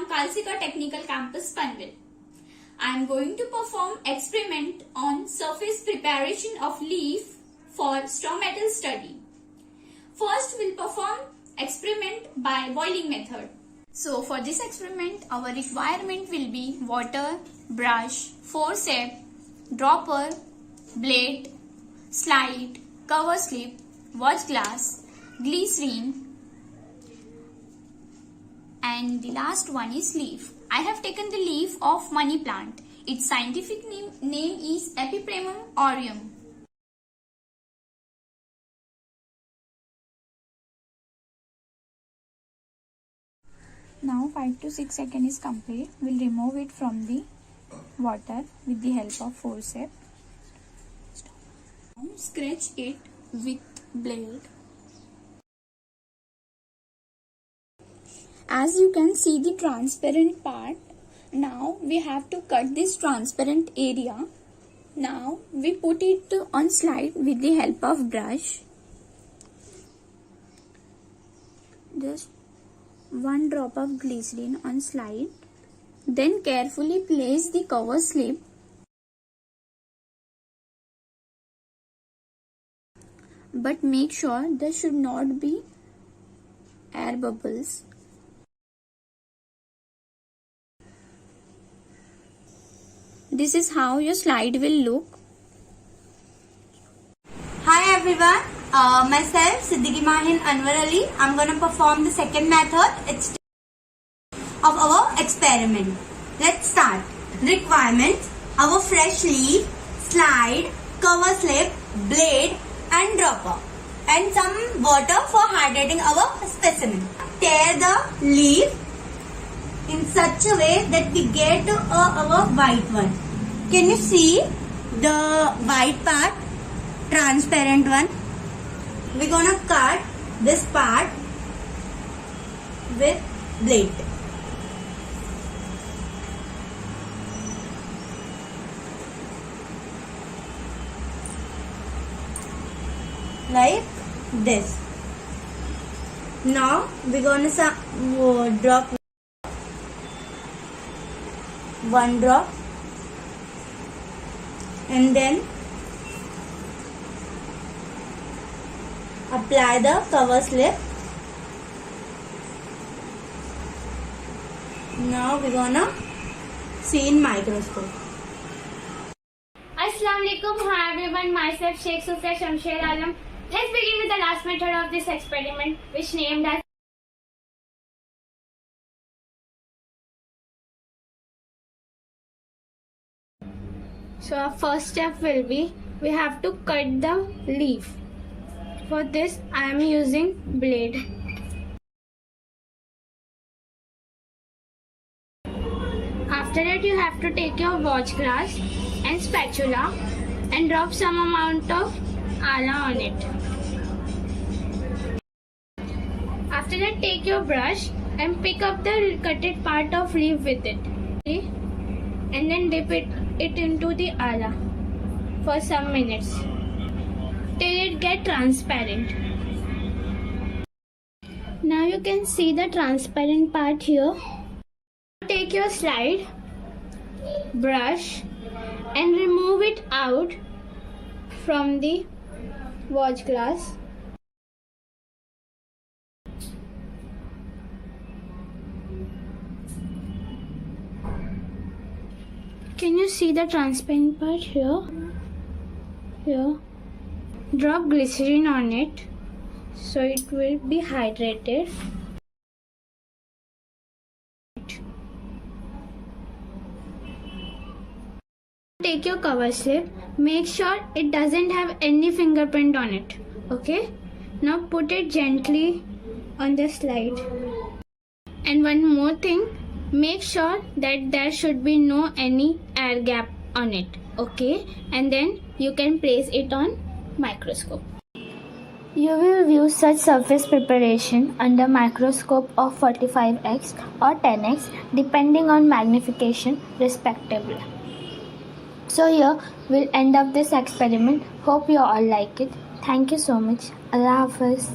on Kalsika Technical Campus, Panvel. I am going to perform experiment on surface preparation of leaf for stomatal study. First, we'll perform experiment by boiling method. So for this experiment, our requirement will be water, brush, forceps, dropper, blade, slide, cover slip, watch glass, glycerine, and the last one is leaf. I have taken the leaf of money plant. Its scientific name is Epipremnum aureum. Now 5 to 6 seconds is complete. We'll remove it from the water with the help of forceps. Scratch it with blade. As you can see the transparent part, now we have to cut this transparent area. Now we put it on slide with the help of brush. Just 1 drop of glycerine on slide. Then carefully place the cover slip. But make sure there should not be air bubbles. This is how your slide will look. Hi everyone, myself Siddiqui Mahin Anwar Ali. I'm going to perform the second method. It's of our experiment. Let's start. Requirements: our fresh leaf, slide, cover slip, blade and dropper, and some water for hydrating our specimen. Tear the leaf in such a way that we get our white one. Can you see the white part? Transparent one. We're gonna cut this part with blade. Like this. Now we're gonna drop 1 drop and then apply the cover slip. Now we're gonna see in microscope. Assalamualaikum. Hi everyone, myself Sheikh Sufia Shamsher Alam. Let's begin with the last method of this experiment, which named as So our first step will be, we have to cut the leaf. For this I am using blade. After that you have to take your watch glass and spatula and drop some amount of ala on it. After that take your brush and pick up the cutted part of leaf with it. Okay? And then dip it into the ala for some minutes till it get transparent. Now you can see the transparent part here. Take your slide, brush and remove it out from the watch glass. Can you see the transparent part here? Here. Drop glycerine on it so it will be hydrated. Take your cover slip. Make sure it doesn't have any fingerprint on it. Okay? Now put it gently on the slide. And one more thing. Make sure that there should be no any air gap on it. Okay? And then you can place it on microscope. You will view such surface preparation under microscope of 45x or 10x depending on magnification respectively. So here we'll end up this experiment. Hope you all like it. Thank you so much. Allah Hafiz.